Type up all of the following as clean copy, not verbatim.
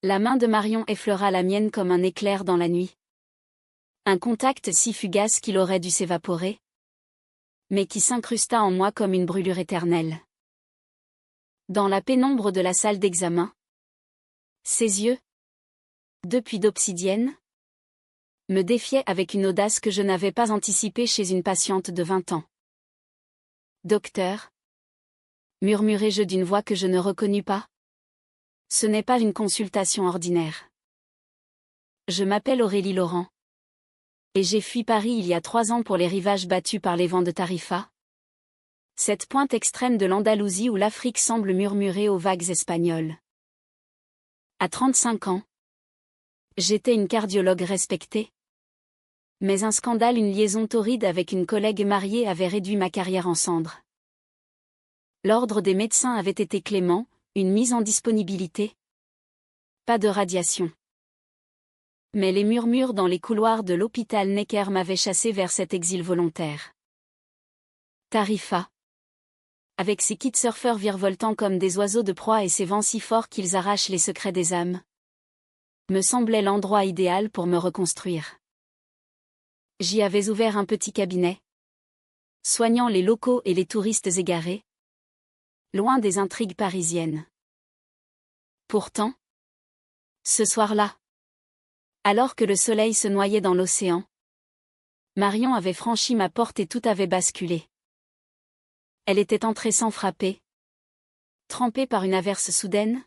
La main de Marion effleura la mienne comme un éclair dans la nuit. Un contact si fugace qu'il aurait dû s'évaporer, mais qui s'incrusta en moi comme une brûlure éternelle. Dans la pénombre de la salle d'examen, ses yeux, depuis d'obsidienne, me défiaient avec une audace que je n'avais pas anticipée chez une patiente de 20 ans. « Docteur » murmurai-je d'une voix que je ne reconnus pas. « Ce n'est pas une consultation ordinaire. Je m'appelle Aurélie Laurent. Et j'ai fui Paris il y a 3 ans pour les rivages battus par les vents de Tarifa. Cette pointe extrême de l'Andalousie où l'Afrique semble murmurer aux vagues espagnoles. À 35 ans, j'étais une cardiologue respectée. Mais un scandale, une liaison torride avec une collègue mariée avait réduit ma carrière en cendres. L'ordre des médecins avait été clément, une mise en disponibilité. Pas de radiation. Mais les murmures dans les couloirs de l'hôpital Necker m'avaient chassé vers cet exil volontaire. Tarifa. Avec ses kitesurfers virevoltant comme des oiseaux de proie et ses vents si forts qu'ils arrachent les secrets des âmes, me semblait l'endroit idéal pour me reconstruire. J'y avais ouvert un petit cabinet, soignant les locaux et les touristes égarés, loin des intrigues parisiennes. Pourtant, ce soir-là, alors que le soleil se noyait dans l'océan, Marion avait franchi ma porte et tout avait basculé. Elle était entrée sans frapper, trempée par une averse soudaine,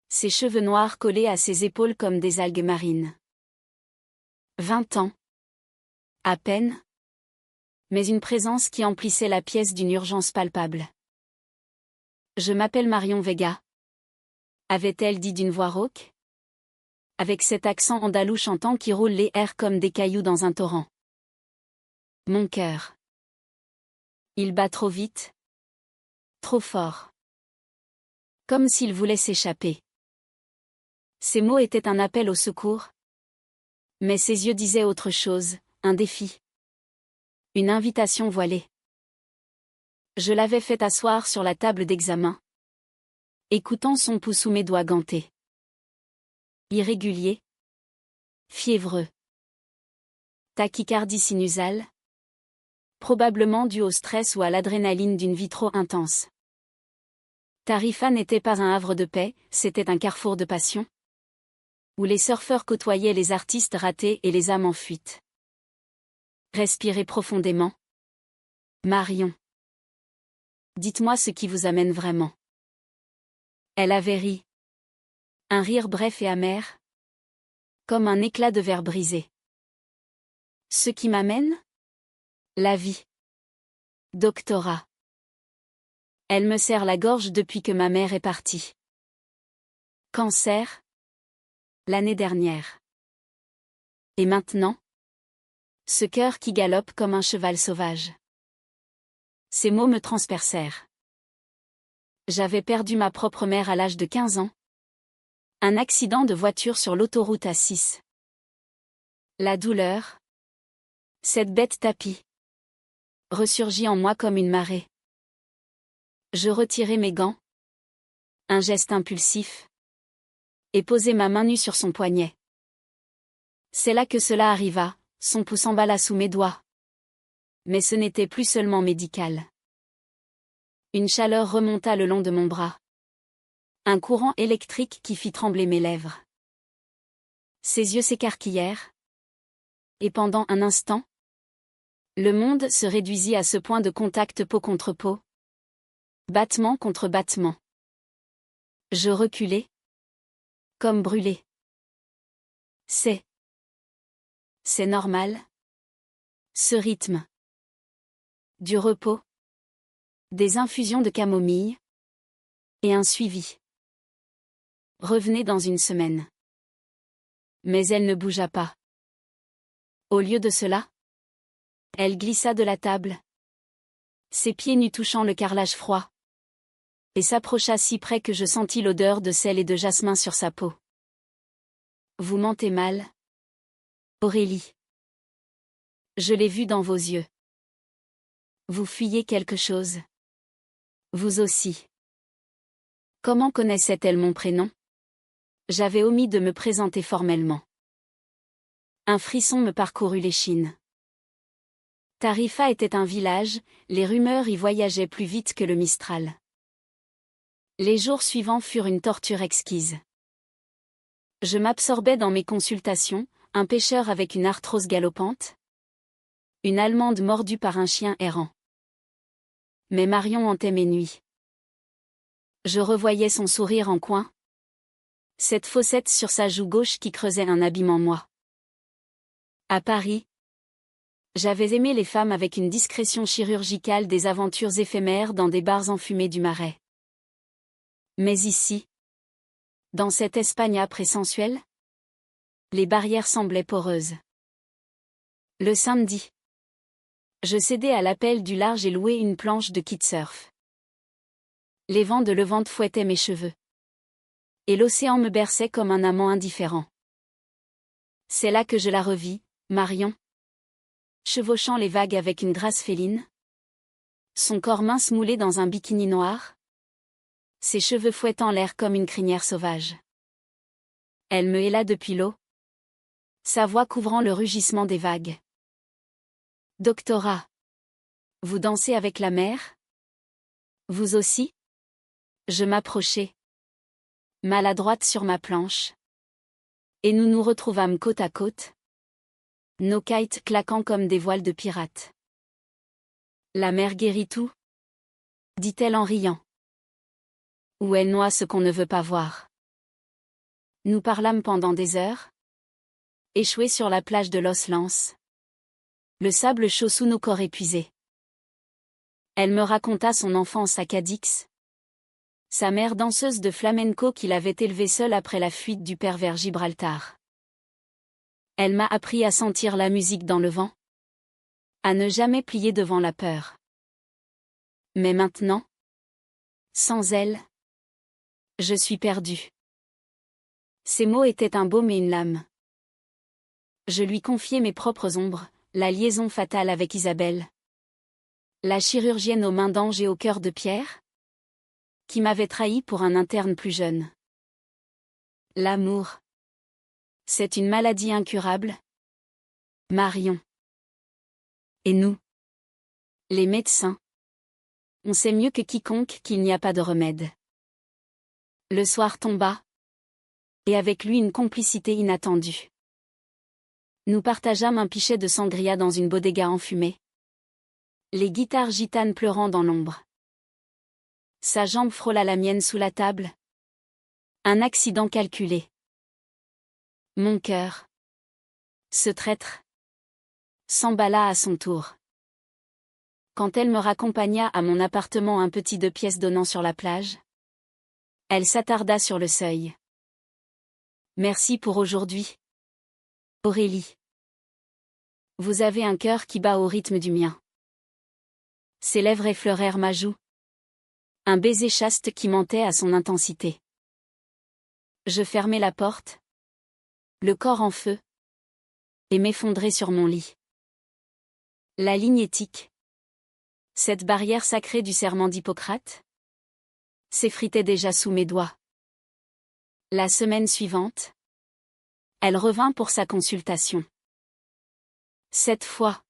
ses cheveux noirs collés à ses épaules comme des algues marines. 20 ans. À peine. Mais une présence qui emplissait la pièce d'une urgence palpable. « Je m'appelle Marion Vega. » avait-elle dit d'une voix rauque, avec cet accent andalou chantant qui roule les airs comme des cailloux dans un torrent. Mon cœur. Il bat trop vite. Trop fort. Comme s'il voulait s'échapper. Ces mots étaient un appel au secours. Mais ses yeux disaient autre chose, un défi. Une invitation voilée. Je l'avais fait asseoir sur la table d'examen, écoutant son pouls sous mes doigts gantés. Irrégulier. Fiévreux. Tachycardie sinusale. Probablement due au stress ou à l'adrénaline d'une vie trop intense. Tarifa n'était pas un havre de paix, c'était un carrefour de passion, où les surfeurs côtoyaient les artistes ratés et les âmes en fuite. Respirez profondément. Marion. Dites-moi ce qui vous amène vraiment. Elle avait ri. Un rire bref et amer. Comme un éclat de verre brisé. Ce qui m'amène ? La vie. Doctorat. Elle me serre la gorge depuis que ma mère est partie. Cancer. L'année dernière. Et maintenant ? Ce cœur qui galope comme un cheval sauvage. Ces mots me transpercèrent. J'avais perdu ma propre mère à l'âge de 15 ans. Un accident de voiture sur l'autoroute A6. La douleur. Cette bête tapie. Ressurgit en moi comme une marée. Je retirai mes gants. Un geste impulsif. Et posai ma main nue sur son poignet. C'est là que cela arriva, son pouce s'emballa sous mes doigts. Mais ce n'était plus seulement médical. Une chaleur remonta le long de mon bras. Un courant électrique qui fit trembler mes lèvres. Ses yeux s'écarquillèrent. Et pendant un instant, le monde se réduisit à ce point de contact peau contre peau. Battement contre battement. Je reculai. Comme brûlé. C'est normal. Ce rythme. Du repos. Des infusions de camomille. Et un suivi. Revenez dans une semaine. Mais elle ne bougea pas. Au lieu de cela, elle glissa de la table, ses pieds nus touchant le carrelage froid, et s'approcha si près que je sentis l'odeur de sel et de jasmin sur sa peau. Vous mentez mal, Aurélie. Je l'ai vu dans vos yeux. Vous fuyez quelque chose. Vous aussi. Comment connaissait-elle mon prénom ? J'avais omis de me présenter formellement. Un frisson me parcourut l'échine. Tarifa était un village, les rumeurs y voyageaient plus vite que le Mistral. Les jours suivants furent une torture exquise. Je m'absorbais dans mes consultations, un pêcheur avec une arthrose galopante, une Allemande mordue par un chien errant. Mais Marion hantait mes nuits. Je revoyais son sourire en coin, cette fossette sur sa joue gauche qui creusait un abîme en moi. À Paris, j'avais aimé les femmes avec une discrétion chirurgicale des aventures éphémères dans des bars enfumés du Marais. Mais ici, dans cette Espagne âpre et sensuelle, les barrières semblaient poreuses. Le samedi, je cédai à l'appel du large et louai une planche de kitesurf. Les vents de levante fouettaient mes cheveux. Et l'océan me berçait comme un amant indifférent. C'est là que je la revis, Marion, chevauchant les vagues avec une grâce féline. Son corps mince moulé dans un bikini noir. Ses cheveux fouettant l'air comme une crinière sauvage. Elle me héla depuis l'eau, sa voix couvrant le rugissement des vagues. Doctora, vous dansez avec la mer? Vous aussi? Je m'approchai, maladroite sur ma planche. Et nous nous retrouvâmes côte à côte, nos kites claquant comme des voiles de pirates. La mer guérit tout, dit-elle en riant. Ou elle noie ce qu'on ne veut pas voir. Nous parlâmes pendant des heures, échoués sur la plage de Los Lans. Le sable chaud sous nos corps épuisés. Elle me raconta son enfance à Cadix. Sa mère danseuse de flamenco qui l'avait élevée seule après la fuite du père vers Gibraltar. Elle m'a appris à sentir la musique dans le vent, à ne jamais plier devant la peur. Mais maintenant, sans elle, je suis perdue. Ces mots étaient un baume et une lame. Je lui confiai mes propres ombres, la liaison fatale avec Isabelle. La chirurgienne aux mains d'ange et au cœur de pierre, qui m'avait trahi pour un interne plus jeune. L'amour, c'est une maladie incurable. Marion. Et nous, les médecins, on sait mieux que quiconque qu'il n'y a pas de remède. Le soir tomba, et avec lui une complicité inattendue. Nous partageâmes un pichet de sangria dans une bodega enfumée. Les guitares gitanes pleurant dans l'ombre. Sa jambe frôla la mienne sous la table. Un accident calculé. Mon cœur, ce traître, s'emballa à son tour. Quand elle me raccompagna à mon appartement un petit 2 pièces donnant sur la plage, elle s'attarda sur le seuil. Merci pour aujourd'hui, Aurélie. Vous avez un cœur qui bat au rythme du mien. Ses lèvres effleurèrent ma joue. Un baiser chaste qui mentait à son intensité. Je fermai la porte, le corps en feu, et m'effondrai sur mon lit. La ligne éthique, cette barrière sacrée du serment d'Hippocrate, s'effritait déjà sous mes doigts. La semaine suivante, elle revint pour sa consultation. Cette fois,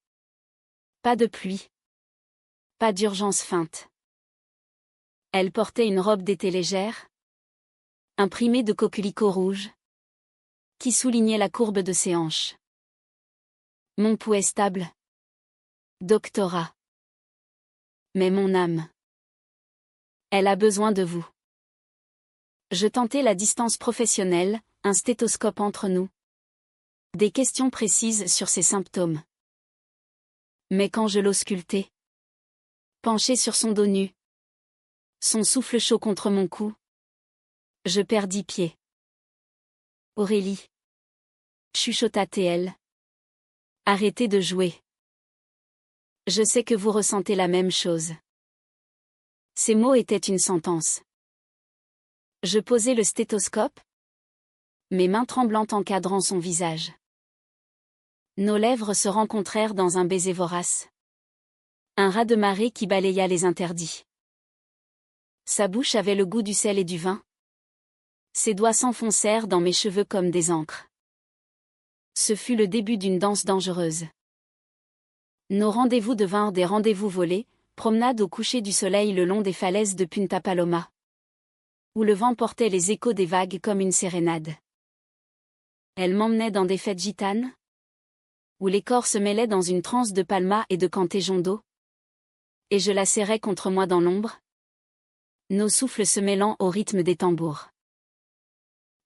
pas de pluie, pas d'urgence feinte. Elle portait une robe d'été légère, imprimée de coquelicots rouges, qui soulignait la courbe de ses hanches. Mon pouls est stable. Doctora. Mais mon âme. Elle a besoin de vous. Je tentai la distance professionnelle, un stéthoscope entre nous. Des questions précises sur ses symptômes. Mais quand je l'auscultai, penché sur son dos nu, son souffle chaud contre mon cou, je perdis pied. Aurélie, chuchota T.L. Arrêtez de jouer. Je sais que vous ressentez la même chose. Ces mots étaient une sentence. Je posai le stéthoscope, mes mains tremblantes encadrant son visage. Nos lèvres se rencontrèrent dans un baiser vorace. Un raz-de-marée qui balaya les interdits. Sa bouche avait le goût du sel et du vin. Ses doigts s'enfoncèrent dans mes cheveux comme des ancres. Ce fut le début d'une danse dangereuse. Nos rendez-vous devinrent des rendez-vous volés, promenade au coucher du soleil le long des falaises de Punta Paloma, où le vent portait les échos des vagues comme une sérénade. Elle m'emmenait dans des fêtes gitanes, où les corps se mêlaient dans une transe de palma et de canté-jondo, et je la serrais contre moi dans l'ombre, nos souffles se mêlant au rythme des tambours.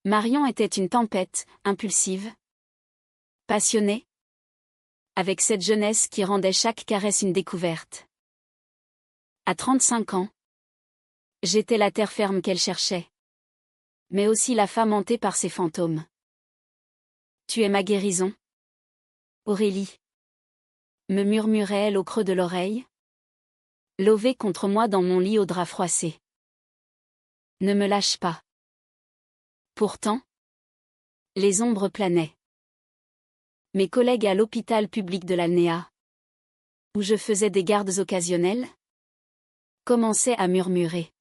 Marion était une tempête, impulsive, passionnée, avec cette jeunesse qui rendait chaque caresse une découverte. À 35 ans, j'étais la terre ferme qu'elle cherchait, mais aussi la femme hantée par ses fantômes. Tu es ma guérison, Aurélie, me murmurait-elle au creux de l'oreille, levée contre moi dans mon lit au drap froissé. Ne me lâche pas. Pourtant, les ombres planaient. Mes collègues à l'hôpital public de l'Alnéa, où je faisais des gardes occasionnelles, commençaient à murmurer.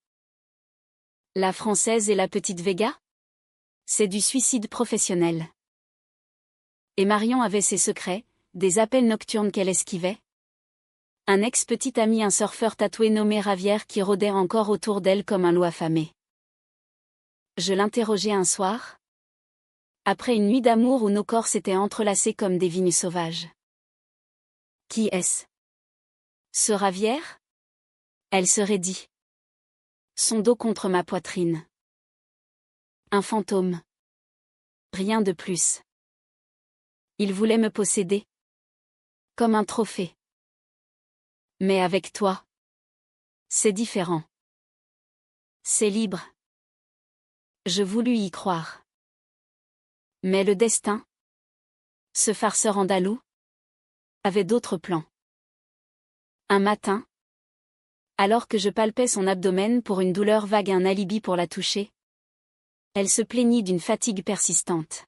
La Française et la petite Vega? C'est du suicide professionnel. Et Marion avait ses secrets, des appels nocturnes qu'elle esquivait. Un ex-petit ami, un surfeur tatoué nommé Ravière qui rôdait encore autour d'elle comme un loup affamé. Je l'interrogeai un soir, après une nuit d'amour où nos corps s'étaient entrelacés comme des vignes sauvages. Qui est-ce? Ce Ravière? Elle se raidit. Son dos contre ma poitrine. Un fantôme. Rien de plus. Il voulait me posséder. Comme un trophée. Mais avec toi, c'est différent. C'est libre. Je voulus y croire. Mais le destin, ce farceur andalou, avait d'autres plans. Un matin, alors que je palpais son abdomen pour une douleur vague, un alibi pour la toucher, elle se plaignit d'une fatigue persistante.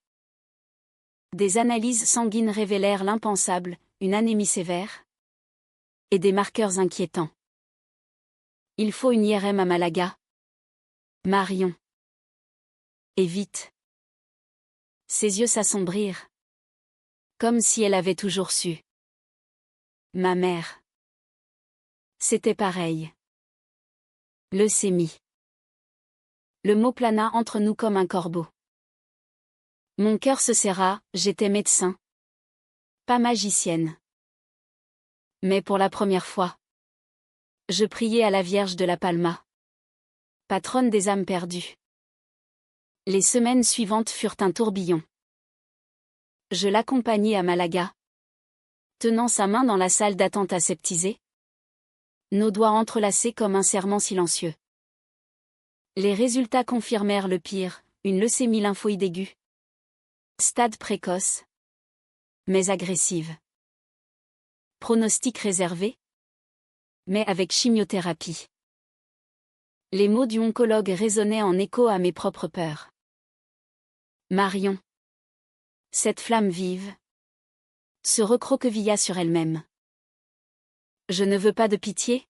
Des analyses sanguines révélèrent l'impensable, une anémie sévère, et des marqueurs inquiétants. Il faut une IRM à Malaga. Marion. Et vite. Ses yeux s'assombrirent. Comme si elle avait toujours su. Ma mère. C'était pareil. Leucémie. Le mot plana entre nous comme un corbeau. Mon cœur se serra, j'étais médecin. Pas magicienne. Mais pour la première fois, je priais à la Vierge de la Palma, patronne des âmes perdues. Les semaines suivantes furent un tourbillon. Je l'accompagnai à Malaga, tenant sa main dans la salle d'attente aseptisée, nos doigts entrelacés comme un serment silencieux. Les résultats confirmèrent le pire, une leucémie lymphoïde aiguë. Stade précoce, mais agressive. Pronostic réservé, mais avec chimiothérapie. Les mots du oncologue résonnaient en écho à mes propres peurs. Marion. Cette flamme vive se recroquevilla sur elle-même. Je ne veux pas de pitié,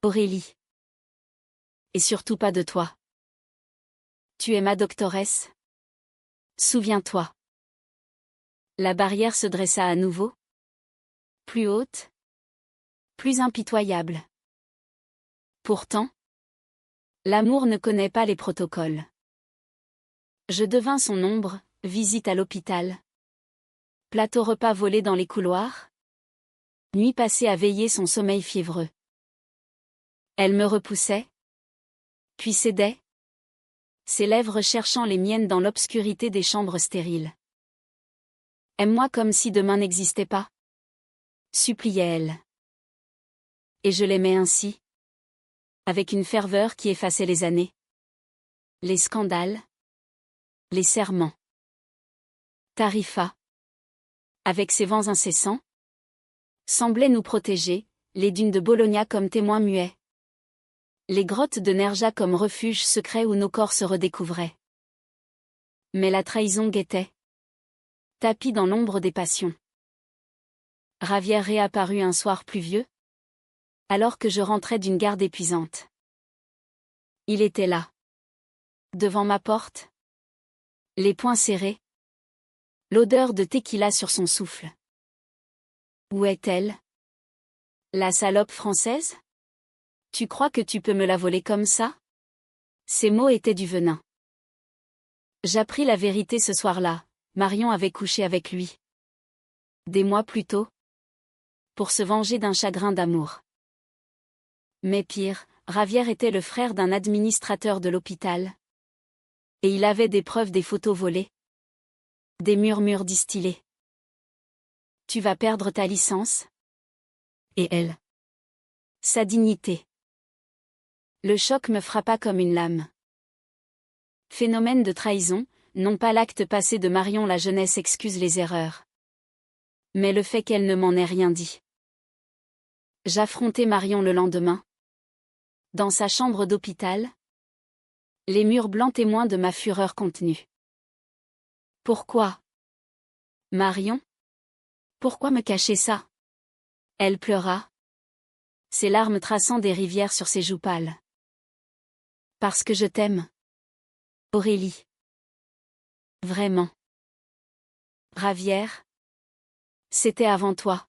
Aurélie. Et surtout pas de toi. Tu es ma doctoresse. Souviens-toi. La barrière se dressa à nouveau. Plus haute. Plus impitoyable. Pourtant, l'amour ne connaît pas les protocoles. Je devins son ombre, visite à l'hôpital. Plateau repas volé dans les couloirs. Nuit passée à veiller son sommeil fiévreux. Elle me repoussait. Puis cédait. Ses lèvres cherchant les miennes dans l'obscurité des chambres stériles. Aime-moi comme si demain n'existait pas. Suppliait-elle. Et je l'aimais ainsi. Avec une ferveur qui effaçait les années. Les scandales. Les serments. Tarifa. Avec ses vents incessants. Semblait nous protéger, les dunes de Bologna comme témoins muets. Les grottes de Nerja comme refuge secret où nos corps se redécouvraient. Mais la trahison guettait. Tapis dans l'ombre des passions. Ravière réapparut un soir pluvieux, alors que je rentrais d'une garde épuisante. Il était là. Devant ma porte. Les poings serrés. L'odeur de tequila sur son souffle. Où est-elle? La salope française? Tu crois que tu peux me la voler comme ça? Ces mots étaient du venin. J'appris la vérité ce soir-là, Marion avait couché avec lui. Des mois plus tôt. Pour se venger d'un chagrin d'amour. Mais pire, Javier était le frère d'un administrateur de l'hôpital. Et il avait des preuves des photos volées. Des murmures distillés. Tu vas perdre ta licence? Et elle? Sa dignité. Le choc me frappa comme une lame. Phénomène de trahison, non pas l'acte passé de Marion la jeunesse excuse les erreurs. Mais le fait qu'elle ne m'en ait rien dit. J'affrontai Marion le lendemain. Dans sa chambre d'hôpital. Les murs blancs témoins de ma fureur contenue. Pourquoi? Marion? Pourquoi me cacher ça? Elle pleura. Ses larmes traçant des rivières sur ses joues pâles. Parce que je t'aime. Aurélie. Vraiment. Javier. C'était avant toi.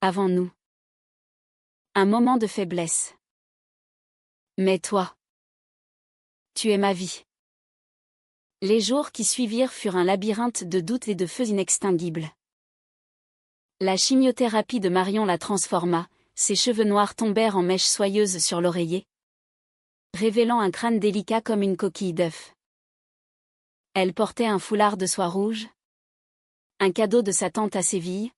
Avant nous. Un moment de faiblesse. Mais toi. Tu es ma vie. Les jours qui suivirent furent un labyrinthe de doutes et de feux inextinguibles. La chimiothérapie de Marion la transforma, ses cheveux noirs tombèrent en mèches soyeuses sur l'oreiller, révélant un crâne délicat comme une coquille d'œuf. Elle portait un foulard de soie rouge, un cadeau de sa tante à Séville,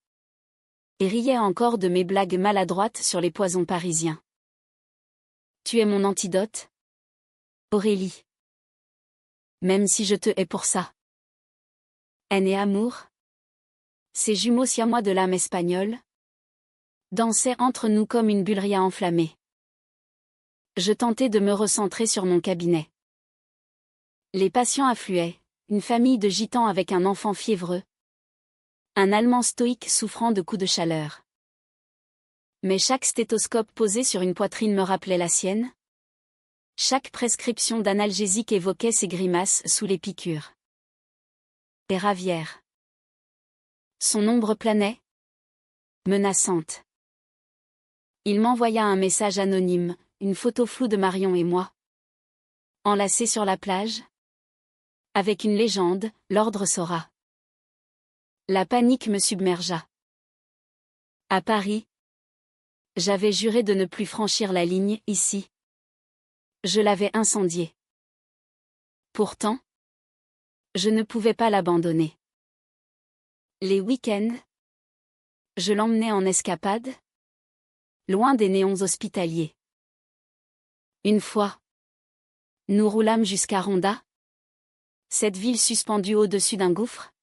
et riait encore de mes blagues maladroites sur les poisons parisiens. Tu es mon antidote, Aurélie. Même si je te hais pour ça. Haine et amour. Ces jumeaux siamois de l'âme espagnole dansaient entre nous comme une bulle enflammée. Je tentais de me recentrer sur mon cabinet. Les patients affluaient, une famille de gitans avec un enfant fiévreux. Un Allemand stoïque souffrant de coups de chaleur. Mais chaque stéthoscope posé sur une poitrine me rappelait la sienne. Chaque prescription d'analgésique évoquait ses grimaces sous les piqûres. Et Javier. Son ombre planait, menaçante. Il m'envoya un message anonyme, une photo floue de Marion et moi. Enlacés sur la plage. Avec une légende, l'ordre saura. La panique me submergea. À Paris. J'avais juré de ne plus franchir la ligne, ici. Je l'avais incendiée. Pourtant, je ne pouvais pas l'abandonner. Les week-ends, je l'emmenais en escapade, loin des néons hospitaliers. Une fois, nous roulâmes jusqu'à Ronda, cette ville suspendue au-dessus d'un gouffre,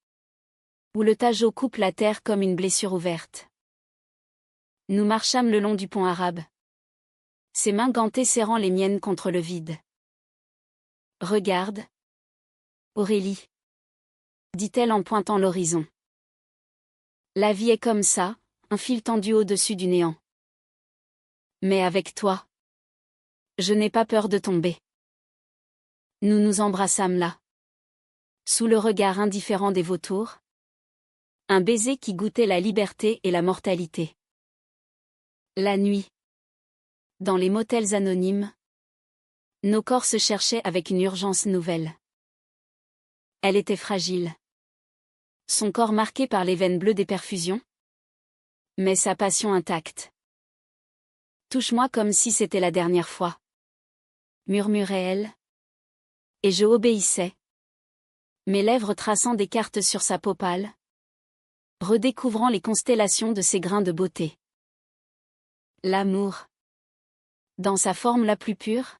où le Tajo coupe la terre comme une blessure ouverte. Nous marchâmes le long du pont arabe. Ses mains gantées serrant les miennes contre le vide. Regarde. Aurélie. Dit-elle en pointant l'horizon. La vie est comme ça, un fil tendu au-dessus du néant. Mais avec toi. Je n'ai pas peur de tomber. Nous nous embrassâmes là. Sous le regard indifférent des vautours. Un baiser qui goûtait la liberté et la mortalité. La nuit. Dans les motels anonymes. Nos corps se cherchaient avec une urgence nouvelle. Elle était fragile. Son corps marqué par les veines bleues des perfusions. Mais sa passion intacte. Touche-moi comme si c'était la dernière fois. Murmurait-elle. Et je obéissais. Mes lèvres traçant des cartes sur sa peau pâle. Redécouvrant les constellations de ses grains de beauté. L'amour. Dans sa forme la plus pure.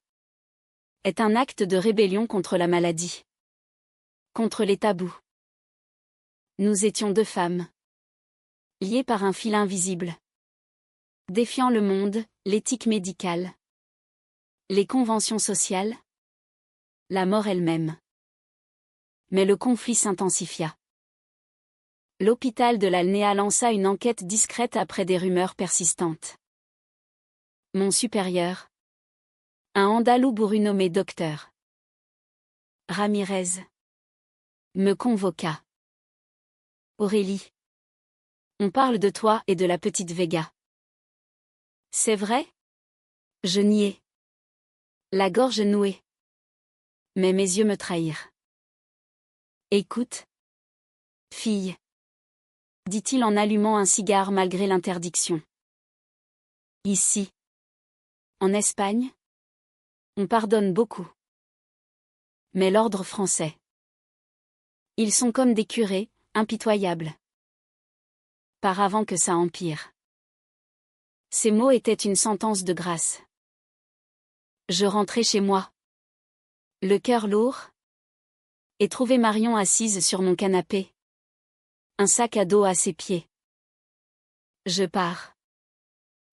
Est un acte de rébellion contre la maladie. Contre les tabous. Nous étions deux femmes. Liées par un fil invisible. Défiant le monde, l'éthique médicale. Les conventions sociales. La mort elle-même. Mais le conflit s'intensifia. L'hôpital de l'Alnéa lança une enquête discrète après des rumeurs persistantes. Mon supérieur. Un andalou bourru nommé docteur. Ramirez me convoqua. Aurélie. On parle de toi et de la petite Vega. C'est vrai? Je niai. La gorge nouée. Mais mes yeux me trahirent. Écoute. Fille. Dit-il en allumant un cigare malgré l'interdiction. Ici. En Espagne. On pardonne beaucoup. Mais l'ordre français. Ils sont comme des curés, impitoyables. Par avant que ça empire. Ces mots étaient une sentence de grâce. Je rentrai chez moi. Le cœur lourd. Et trouvai Marion assise sur mon canapé. Un sac à dos à ses pieds. Je pars.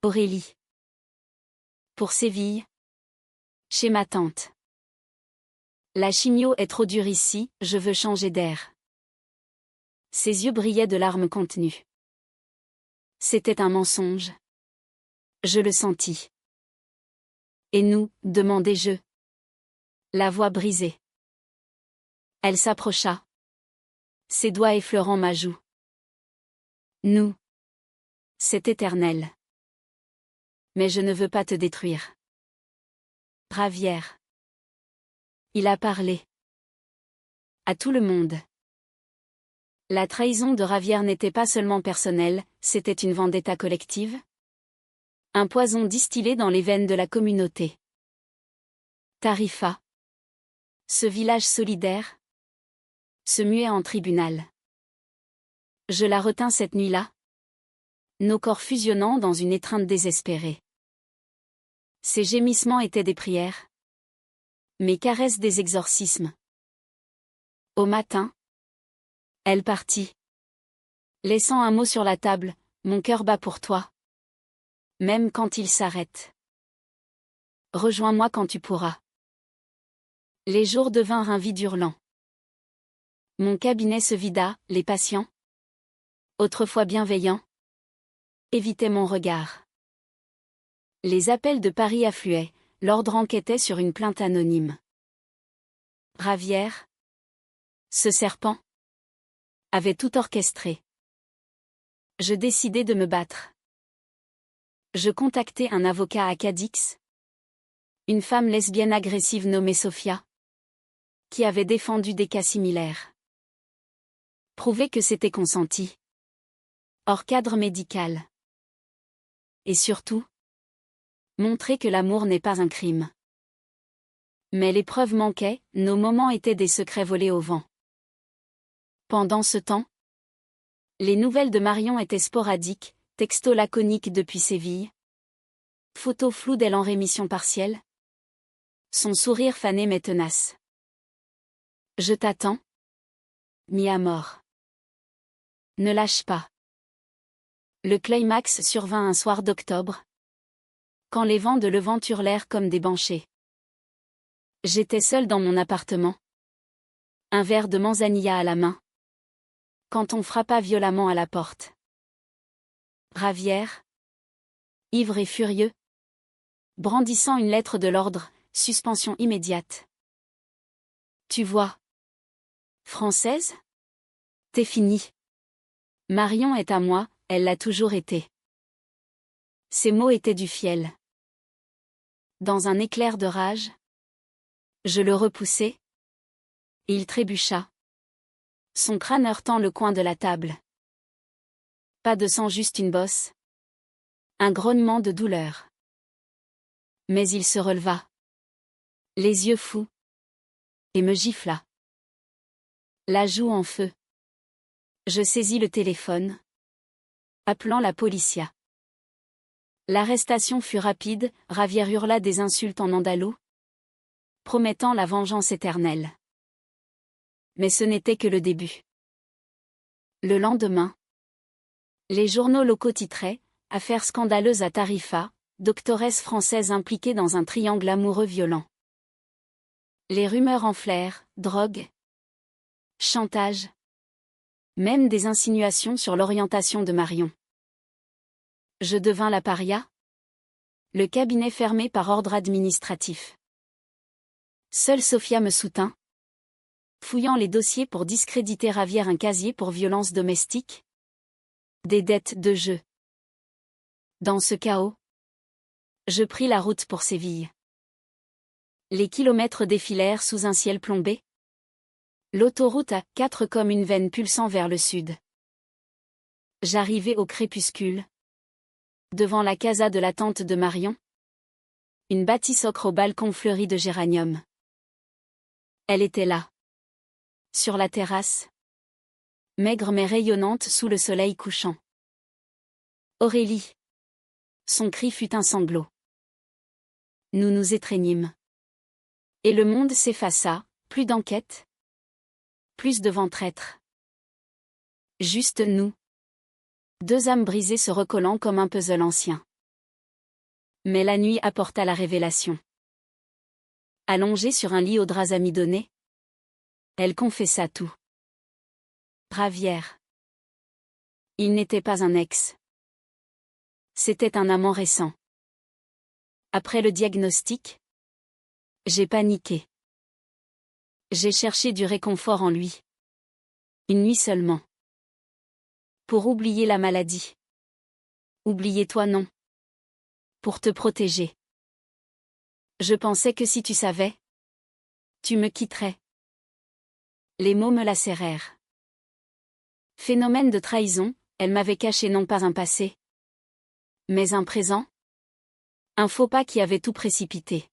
Aurélie. Pour Séville. Chez ma tante. La chimio est trop dure ici, je veux changer d'air. Ses yeux brillaient de larmes contenues. C'était un mensonge. Je le sentis. Et nous, demandai-je. La voix brisée. Elle s'approcha. Ses doigts effleurant ma joue. Nous. C'est éternel. Mais je ne veux pas te détruire. Ravière. Il a parlé. À tout le monde. La trahison de Ravière n'était pas seulement personnelle, c'était une vendetta collective. Un poison distillé dans les veines de la communauté. Tarifa. Ce village solidaire. Se muait en tribunal. Je la retins cette nuit-là. Nos corps fusionnant dans une étreinte désespérée. Ses gémissements étaient des prières. Mes caresses des exorcismes. Au matin. Elle partit. Laissant un mot sur la table, mon cœur bat pour toi. Même quand il s'arrête. Rejoins-moi quand tu pourras. Les jours devinrent un vide hurlant. Mon cabinet se vida, les patients, autrefois bienveillants, évitaient mon regard. Les appels de Paris affluaient, l'ordre enquêtait sur une plainte anonyme. Ravière, ce serpent, avait tout orchestré. Je décidai de me battre. Je contactai un avocat à Cadix, une femme lesbienne agressive nommée Sophia, qui avait défendu des cas similaires. Prouver que c'était consenti. Hors cadre médical. Et surtout, montrer que l'amour n'est pas un crime. Mais les preuves manquaient, nos moments étaient des secrets volés au vent. Pendant ce temps, les nouvelles de Marion étaient sporadiques, textos laconiques depuis Séville. Photos floues d'elle en rémission partielle. Son sourire fané mais tenace. Je t'attends. Mis à mort. Ne lâche pas. Le climax survint un soir d'octobre. Quand les vents de Levant hurlèrent comme des banchers. J'étais seule dans mon appartement. Un verre de manzanilla à la main. Quand on frappa violemment à la porte. Ravière. Ivre et furieux. Brandissant une lettre de l'ordre, suspension immédiate. Tu vois. Française? T'es fini. Marion est à moi, elle l'a toujours été. Ces mots étaient du fiel. Dans un éclair de rage, je le repoussai. Il trébucha. Son crâne heurtant le coin de la table. Pas de sang, juste une bosse. Un grognement de douleur. Mais il se releva. Les yeux fous. Et me gifla. La joue en feu. Je saisis le téléphone. Appelant la policia. L'arrestation fut rapide, Ravière hurla des insultes en andalou, promettant la vengeance éternelle. Mais ce n'était que le début. Le lendemain, les journaux locaux titraient « Affaire scandaleuse à Tarifa, doctoresse française impliquée dans un triangle amoureux violent ». Les rumeurs enflèrent, drogue, chantage, même des insinuations sur l'orientation de Marion. Je devins la paria. Le cabinet fermé par ordre administratif. Seule Sophia me soutint. Fouillant les dossiers pour discréditer Ravière, un casier pour violence domestique. Des dettes de jeu. Dans ce chaos, je pris la route pour Séville. Les kilomètres défilèrent sous un ciel plombé. L'autoroute A4 comme une veine pulsant vers le sud. J'arrivai au crépuscule. Devant la casa de la tante de Marion. Une bâtisse ocre au balcon fleuri de géranium. Elle était là. Sur la terrasse. Maigre mais rayonnante sous le soleil couchant. Aurélie. Son cri fut un sanglot. Nous nous étreignîmes. Et le monde s'effaça, plus d'enquête. Plus de vent traître. Juste nous. Deux âmes brisées se recollant comme un puzzle ancien. Mais la nuit apporta la révélation. Allongée sur un lit aux draps amidonnés, elle confessa tout. Ravière. Il n'était pas un ex. C'était un amant récent. Après le diagnostic, j'ai paniqué. J'ai cherché du réconfort en lui. Une nuit seulement. Pour oublier la maladie. Oublier toi non. Pour te protéger. Je pensais que si tu savais, tu me quitterais. Les mots me lacérèrent. Phénomène de trahison, elle m'avait caché non pas un passé, mais un présent. Un faux pas qui avait tout précipité.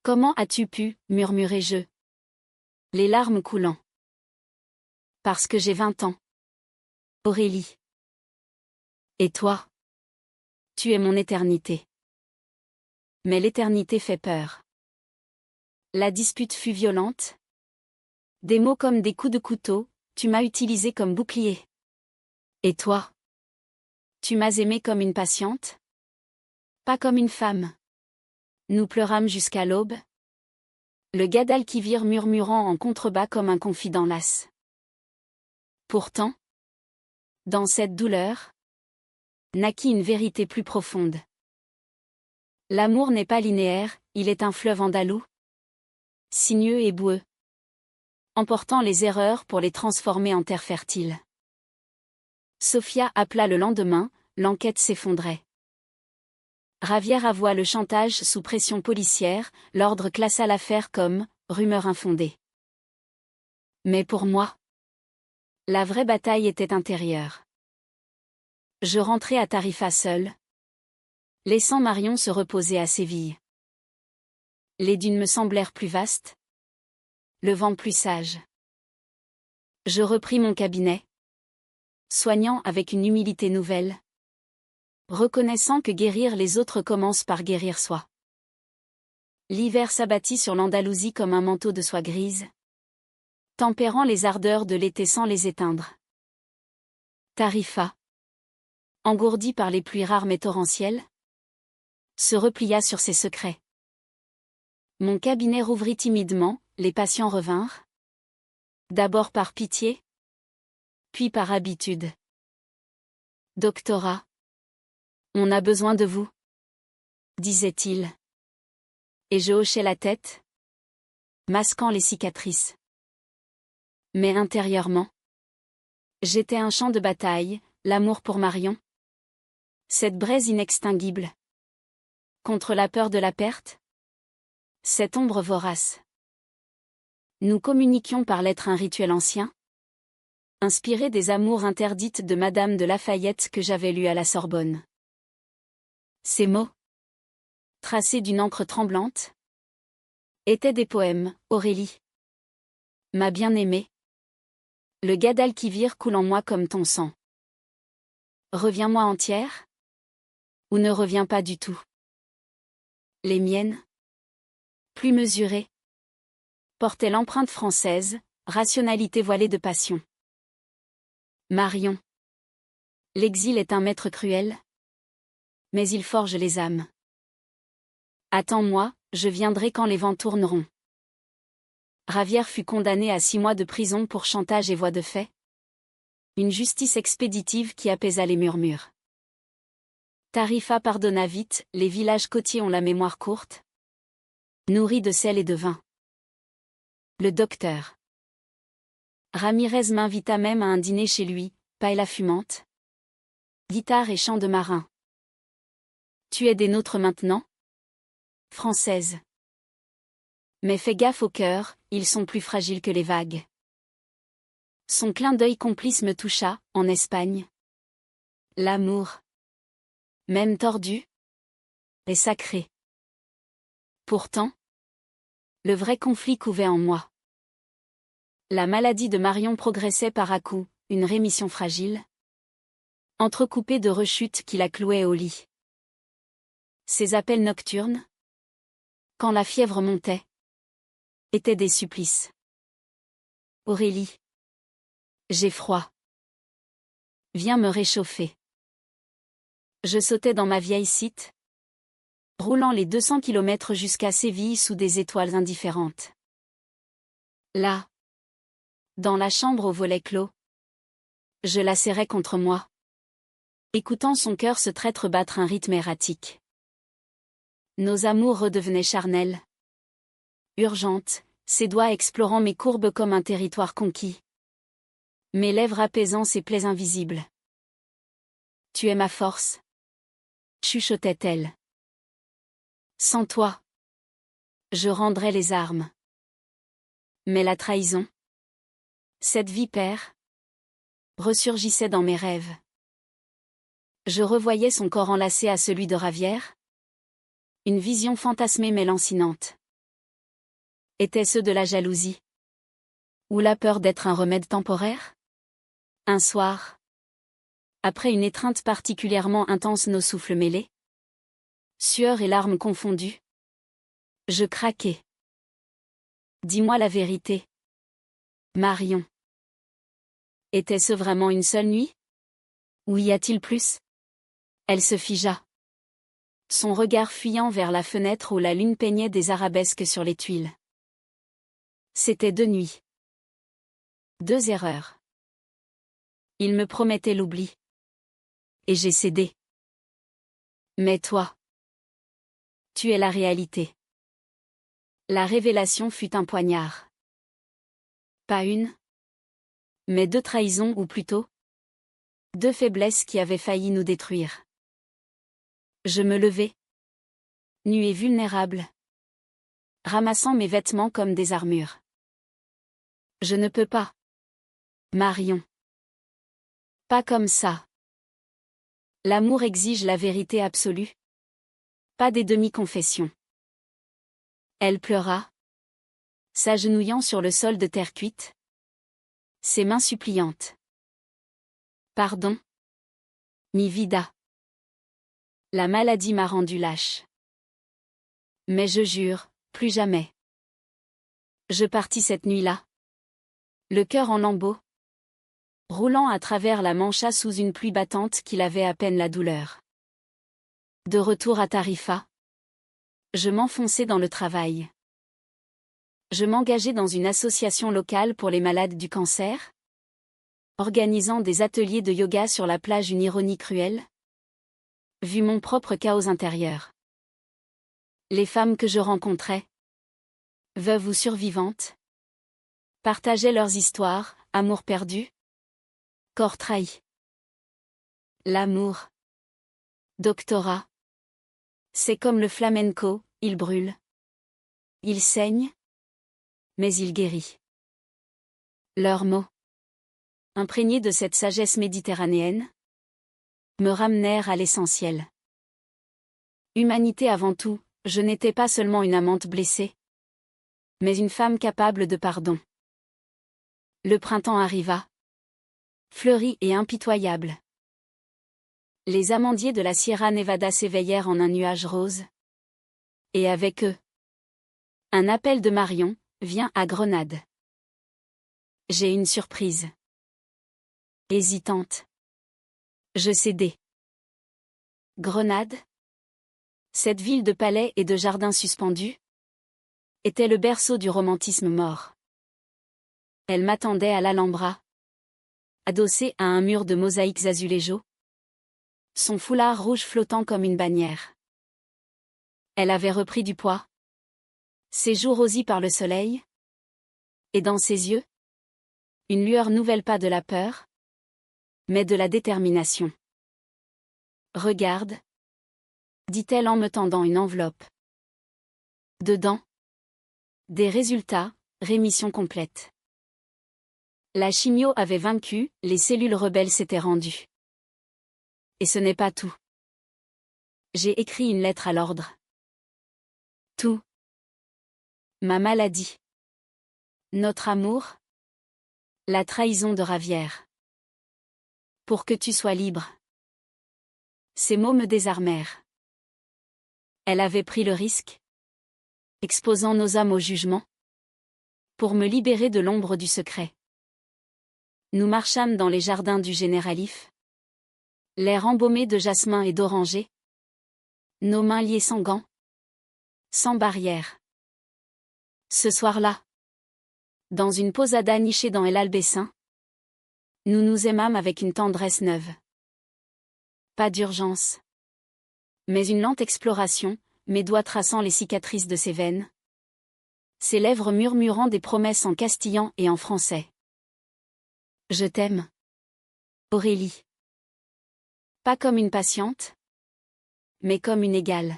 Comment as-tu pu, murmurai-je, les larmes coulant. Parce que j'ai 20 ans. Aurélie. Et toi? Tu es mon éternité. Mais l'éternité fait peur. La dispute fut violente. Des mots comme des coups de couteau, tu m'as utilisé comme bouclier. Et toi? Tu m'as aimé comme une patiente? Pas comme une femme. Nous pleurâmes jusqu'à l'aube. Le Guadalquivir murmurant en contrebas comme un confident las. Pourtant, dans cette douleur, naquit une vérité plus profonde. L'amour n'est pas linéaire, il est un fleuve andalou. Sinueux et boueux. Emportant les erreurs pour les transformer en terre fertile. Sofia appela le lendemain, l'enquête s'effondrait. Ravière avoua le chantage sous pression policière, l'ordre classa l'affaire comme « rumeur infondée ». Mais pour moi, la vraie bataille était intérieure. Je rentrai à Tarifa seul, laissant Marion se reposer à Séville. Les dunes me semblèrent plus vastes, le vent plus sage. Je repris mon cabinet, soignant avec une humilité nouvelle, reconnaissant que guérir les autres commence par guérir soi. L'hiver s'abattit sur l'Andalousie comme un manteau de soie grise, tempérant les ardeurs de l'été sans les éteindre. Tarifa, engourdi par les pluies rares mais torrentielles, se replia sur ses secrets. Mon cabinet rouvrit timidement, les patients revinrent. D'abord par pitié, puis par habitude. Doctorat, on a besoin de vous, disait-il. Et je hochais la tête, masquant les cicatrices. Mais intérieurement, j'étais un champ de bataille, l'amour pour Marion. Cette braise inextinguible. Contre la peur de la perte. Cette ombre vorace. Nous communiquions par lettres un rituel ancien, inspiré des amours interdites de Madame de Lafayette que j'avais lues à la Sorbonne. Ces mots, tracés d'une encre tremblante, étaient des poèmes, Aurélie. Ma bien-aimée. Le Guadalquivir coule en moi comme ton sang. Reviens-moi entière? Ou ne reviens pas du tout? Les miennes, plus mesurées, portaient l'empreinte française, rationalité voilée de passion. Marion. L'exil est un maître cruel, mais il forge les âmes. Attends-moi, je viendrai quand les vents tourneront. Ravière fut condamné à 6 mois de prison pour chantage et voies de fait. Une justice expéditive qui apaisa les murmures. Tarifa pardonna vite, les villages côtiers ont la mémoire courte, nourris de sel et de vin. Le docteur Ramirez m'invita même à un dîner chez lui, paella fumante, guitare et chant de marin. Tu es des nôtres maintenant? Française. Mais fais gaffe au cœur, ils sont plus fragiles que les vagues. Son clin d'œil complice me toucha, en Espagne. L'amour, même tordu, est sacré. Pourtant, le vrai conflit couvait en moi. La maladie de Marion progressait par à-coups, une rémission fragile, entrecoupée de rechutes qui la clouaient au lit. Ses appels nocturnes, quand la fièvre montait, étaient des supplices. Aurélie. J'ai froid. Viens me réchauffer. Je sautais dans ma vieille cite, roulant les 200 kilomètres jusqu'à Séville sous des étoiles indifférentes. Là, dans la chambre aux volets clos, je la serrais contre moi, écoutant son cœur se traître battre un rythme erratique. Nos amours redevenaient charnels. Urgentes, ses doigts explorant mes courbes comme un territoire conquis. Mes lèvres apaisant ses plaies invisibles. Tu es ma force, chuchotait-elle. Sans toi, je rendrais les armes. Mais la trahison, cette vipère, ressurgissait dans mes rêves. Je revoyais son corps enlacé à celui de Ravière. Une vision fantasmée mais lancinante. Était-ce de la jalousie? Ou la peur d'être un remède temporaire? Un soir, après une étreinte particulièrement intense, nos souffles mêlés, sueur et larmes confondues, je craquai. Dis-moi la vérité, Marion. Était-ce vraiment une seule nuit? Ou y a-t-il plus? Elle se figea. Son regard fuyant vers la fenêtre où la lune peignait des arabesques sur les tuiles. C'était 2 nuits. 2 erreurs. Il me promettait l'oubli. Et j'ai cédé. Mais toi, tu es la réalité. La révélation fut un poignard. Pas une, mais 2 trahisons ou plutôt 2 faiblesses qui avaient failli nous détruire. Je me levai, nue et vulnérable, ramassant mes vêtements comme des armures. Je ne peux pas. Marion. Pas comme ça. L'amour exige la vérité absolue. Pas des demi-confessions. Elle pleura, s'agenouillant sur le sol de terre cuite. Ses mains suppliantes. Pardon. Mi vida. La maladie m'a rendu lâche. Mais je jure, plus jamais. Je partis cette nuit-là, le cœur en lambeaux, roulant à travers la Mancha sous une pluie battante qui lavait à peine la douleur. De retour à Tarifa, je m'enfonçai dans le travail. Je m'engageai dans une association locale pour les malades du cancer, organisant des ateliers de yoga sur la plage. Une ironie cruelle. Vu mon propre chaos intérieur. Les femmes que je rencontrais, veuves ou survivantes, partageaient leurs histoires, amour perdu, corps trahi. L'amour. Doctorat. C'est comme le flamenco, il brûle. Il saigne. Mais il guérit. Leurs mots, imprégnés de cette sagesse méditerranéenne, me ramenèrent à l'essentiel. Humanité avant tout, je n'étais pas seulement une amante blessée, mais une femme capable de pardon. Le printemps arriva, fleuri et impitoyable. Les amandiers de la Sierra Nevada s'éveillèrent en un nuage rose. Et avec eux, un appel de Marion, viens à Grenade. J'ai une surprise. Hésitante. Je cédai. Grenade, cette ville de palais et de jardins suspendus, était le berceau du romantisme mort. Elle m'attendait à l'Alhambra, adossée à un mur de mosaïques azuléjo, son foulard rouge flottant comme une bannière. Elle avait repris du poids. Ses joues rosies par le soleil, Et dans ses yeux, une lueur nouvelle, pas de la peur, mais de la détermination. Regarde, dit-elle en me tendant une enveloppe. Dedans, des résultats, rémission complète. La chimio avait vaincu, les cellules rebelles s'étaient rendues. Et ce n'est pas tout. J'ai écrit une lettre à l'ordre. Tout. Ma maladie. Notre amour. La trahison de Ravière. Pour que tu sois libre. Ces mots me désarmèrent. Elle avait pris le risque, exposant nos âmes au jugement, pour me libérer de l'ombre du secret. Nous marchâmes dans les jardins du Généralif, l'air embaumé de jasmin et d'oranger, nos mains liées sans gants, sans barrière. Ce soir-là, dans une posada nichée dans El Albessin, nous nous aimâmes avec une tendresse neuve. Pas d'urgence, mais une lente exploration, mes doigts traçant les cicatrices de ses veines, ses lèvres murmurant des promesses en castillan et en français. Je t'aime, Aurélie. Pas comme une patiente, mais comme une égale.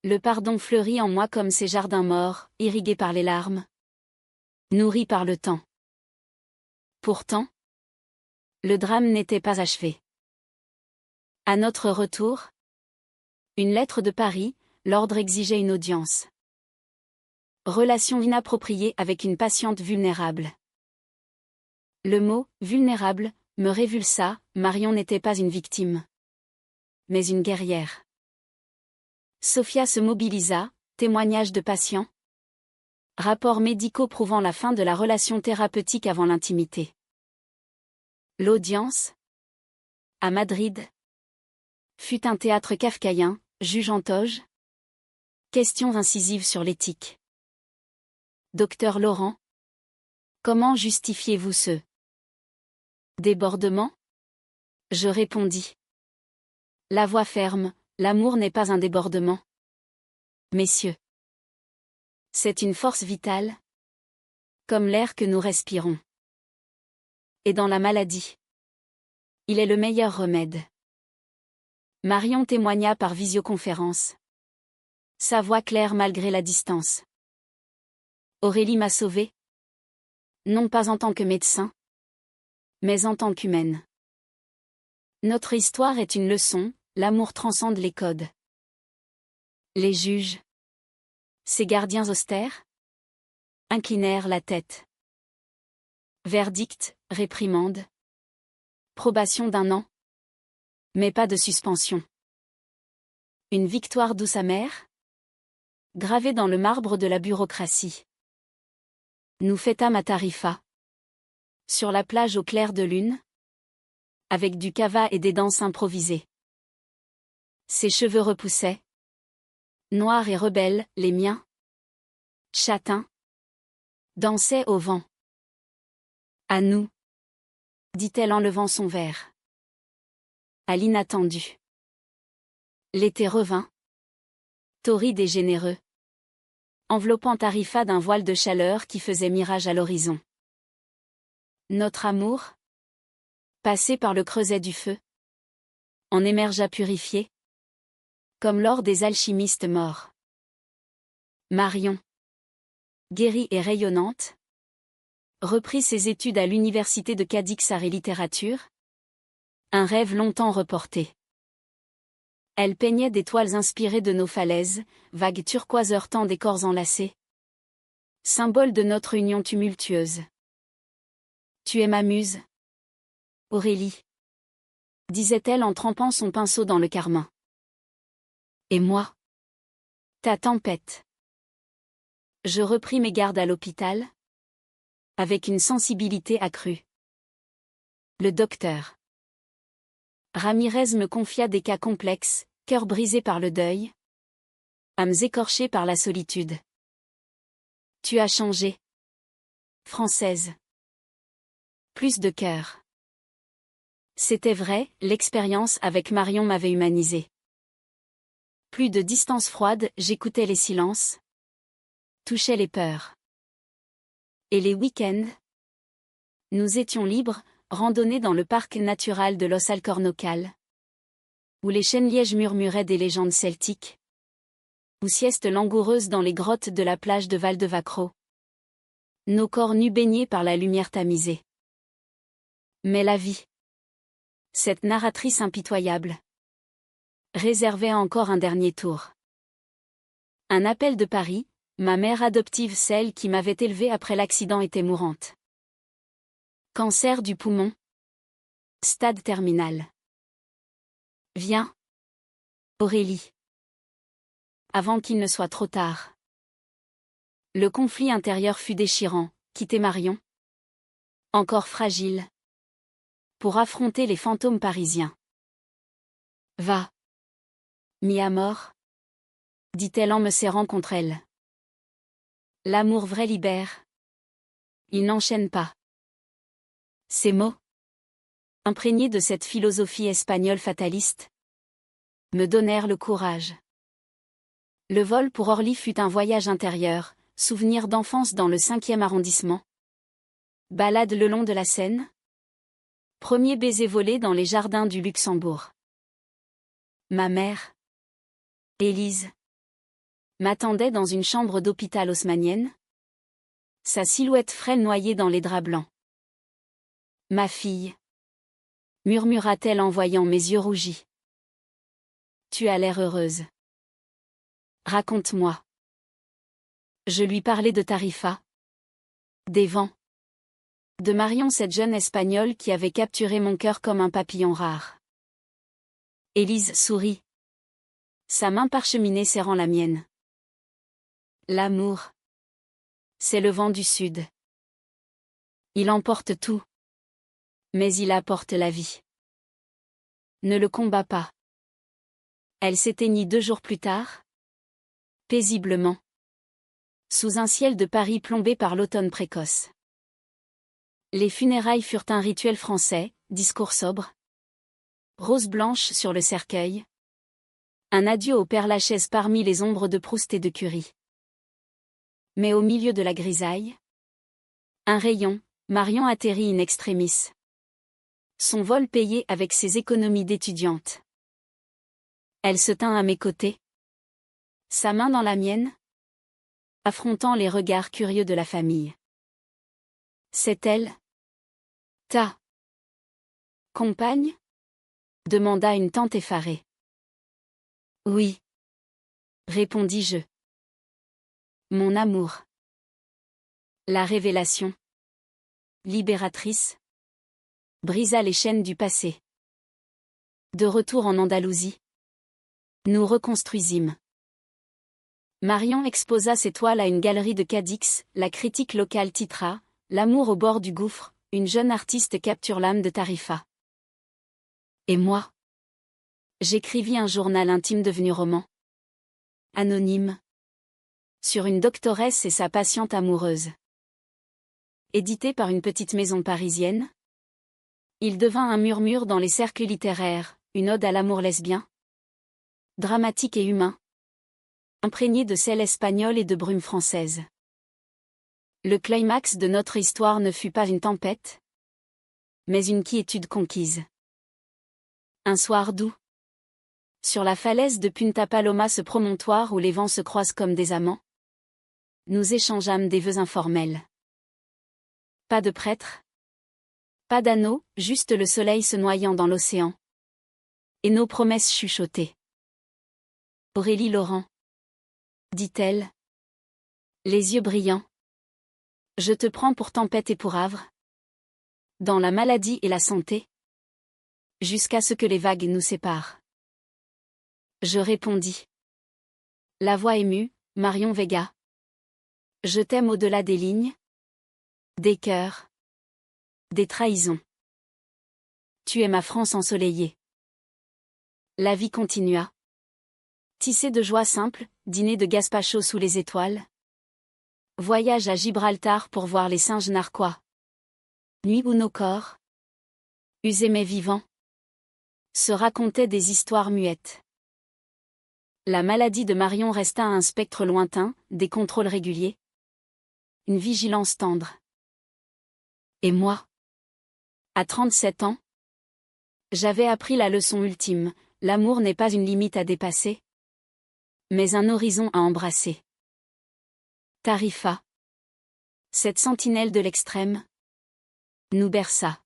Le pardon fleurit en moi comme ces jardins morts, irrigués par les larmes, nourris par le temps. Pourtant, le drame n'était pas achevé. À notre retour, une lettre de Paris, l'ordre exigeait une audience. Relation inappropriée avec une patiente vulnérable. Le mot « vulnérable » me révulsa, Marion n'était pas une victime, mais une guerrière. Sophia se mobilisa, témoignage de patient. Rapports médicaux prouvant la fin de la relation thérapeutique avant l'intimité. L'audience, à Madrid, fut un théâtre kafkaïen, juge en toge. Questions incisives sur l'éthique. Docteur Laurent, comment justifiez-vous ce débordement? Je répondis. La voix ferme, l'amour n'est pas un débordement. Messieurs, c'est une force vitale, comme l'air que nous respirons. Et dans la maladie, il est le meilleur remède. Marion témoigna par visioconférence. Sa voix claire malgré la distance. Aurélie m'a sauvée. Non pas en tant que médecin, mais en tant qu'humaine. Notre histoire est une leçon, l'amour transcende les codes. Les juges, ces gardiens austères, inclinèrent la tête. Verdict, réprimande. Probation d'1 an. Mais pas de suspension. Une victoire douce amère, gravée dans le marbre de la bureaucratie. Nous fêtâmes à Tarifa. Sur la plage au clair de lune. Avec du cava et des danses improvisées. Ses cheveux repoussaient. Noirs et rebelles, les miens. Châtains. Dansaient au vent. À nous, dit-elle en levant son verre. À l'inattendu. L'été revint. Torride et généreux. Enveloppant Tarifa d'un voile de chaleur qui faisait mirage à l'horizon. Notre amour, passé par le creuset du feu, en émergea purifié, comme l'or des alchimistes morts. Marion, guérie et rayonnante, reprit ses études à l'université de Cadix Art et Littérature, un rêve longtemps reporté. Elle peignait des toiles inspirées de nos falaises, vagues turquoise heurtant des corps enlacés. Symbole de notre union tumultueuse. Tu es ma muse, Aurélie, disait-elle en trempant son pinceau dans le carmin. Et moi, ta tempête. Je repris mes gardes à l'hôpital, avec une sensibilité accrue. Le docteur Ramirez me confia des cas complexes, cœur brisé par le deuil, âmes écorchées par la solitude. Tu as changé. Française. Plus de cœur. C'était vrai, l'expérience avec Marion m'avait humanisé. Plus de distance froide, j'écoutais les silences, touchais les peurs. Et les week-ends? Nous étions libres, randonnés dans le parc natural de Los Alcornocal, où les chênes lièges murmuraient des légendes celtiques, ou sieste langoureuse dans les grottes de la plage de Val-de-Vacro. Nos corps nus baignés par la lumière tamisée. Mais la vie, cette narratrice impitoyable, réservait encore un dernier tour. Un appel de Paris, ma mère adoptive, celle qui m'avait élevée après l'accident, était mourante. Cancer du poumon. Stade terminal. Viens, Aurélie. Avant qu'il ne soit trop tard. Le conflit intérieur fut déchirant. Quitter Marion, encore fragile, pour affronter les fantômes parisiens. Va, mis à mort, dit-elle en me serrant contre elle. L'amour vrai libère. Il n'enchaîne pas. Ces mots, imprégnés de cette philosophie espagnole fataliste, me donnèrent le courage. Le vol pour Orly fut un voyage intérieur, souvenir d'enfance dans le 5e arrondissement. Balade le long de la Seine. Premier baiser volé dans les jardins du Luxembourg. Ma mère, Élise, m'attendait dans une chambre d'hôpital haussmannienne. Sa silhouette frêle noyée dans les draps blancs. Ma fille, murmura-t-elle en voyant mes yeux rougis. Tu as l'air heureuse. Raconte-moi. Je lui parlais de Tarifa, des vents, de Marion, cette jeune Espagnole qui avait capturé mon cœur comme un papillon rare. Élise sourit, sa main parcheminée serrant la mienne. L'amour, c'est le vent du sud. Il emporte tout, mais il apporte la vie. Ne le combat pas. Elle s'éteignit 2 jours plus tard, paisiblement, sous un ciel de Paris plombé par l'automne précoce. Les funérailles furent un rituel français, discours sobre, rose blanche sur le cercueil, un adieu au Père Lachaise parmi les ombres de Proust et de Curie. Mais au milieu de la grisaille, un rayon, Marion atterrit in extremis. Son vol payé avec ses économies d'étudiante. Elle se tint à mes côtés, sa main dans la mienne, affrontant les regards curieux de la famille. C'est elle, ta compagne? Demanda une tante effarée. Oui, répondis-je. Mon amour. La révélation, libératrice, brisa les chaînes du passé. De retour en Andalousie, nous reconstruisîmes. Marion exposa ses toiles à une galerie de Cadix, la critique locale titra « L'amour au bord du gouffre, une jeune artiste capture l'âme de Tarifa ». Et moi? J'écrivis un journal intime devenu roman. Anonyme. Sur une doctoresse et sa patiente amoureuse. Édité par une petite maison parisienne, il devint un murmure dans les cercles littéraires, une ode à l'amour lesbien. Dramatique et humain. Imprégné de sel espagnol et de brume française. Le climax de notre histoire ne fut pas une tempête, mais une quiétude conquise. Un soir doux. Sur la falaise de Punta Paloma, ce promontoire où les vents se croisent comme des amants, nous échangeâmes des vœux informels. Pas de prêtre, pas d'anneau, juste le soleil se noyant dans l'océan. Et nos promesses chuchotées. Aurélie Laurent, dit-elle, les yeux brillants. Je te prends pour tempête et pour havre. Dans la maladie et la santé. Jusqu'à ce que les vagues nous séparent. Je répondis. La voix émue, Marion Vega. Je t'aime au-delà des lignes. Des cœurs. Des trahisons. Tu es ma France ensoleillée. La vie continua. Tissé de joie simple, dîner de gazpacho sous les étoiles. Voyage à Gibraltar pour voir les singes narquois. Nuit où nos corps, usés mais vivants, se racontaient des histoires muettes. La maladie de Marion resta un spectre lointain, des contrôles réguliers. une vigilance tendre. Et moi? À 37 ans? J'avais appris la leçon ultime, l'amour n'est pas une limite à dépasser, mais un horizon à embrasser. Tarifa. Cette sentinelle de l'extrême nous berça.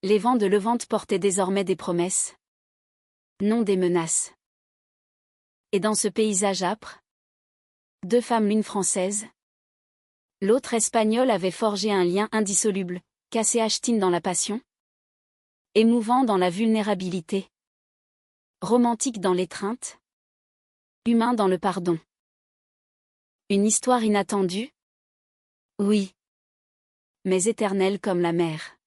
Les vents de Levante portaient désormais des promesses, non des menaces. Et dans ce paysage âpre, 2 femmes, l'une française, l'autre espagnole, avaient forgé un lien indissoluble, cassé Ashtine dans la passion, émouvant dans la vulnérabilité, romantique dans l'étreinte, humain dans le pardon. Une histoire inattendue? Oui. Mais éternelle comme la mer.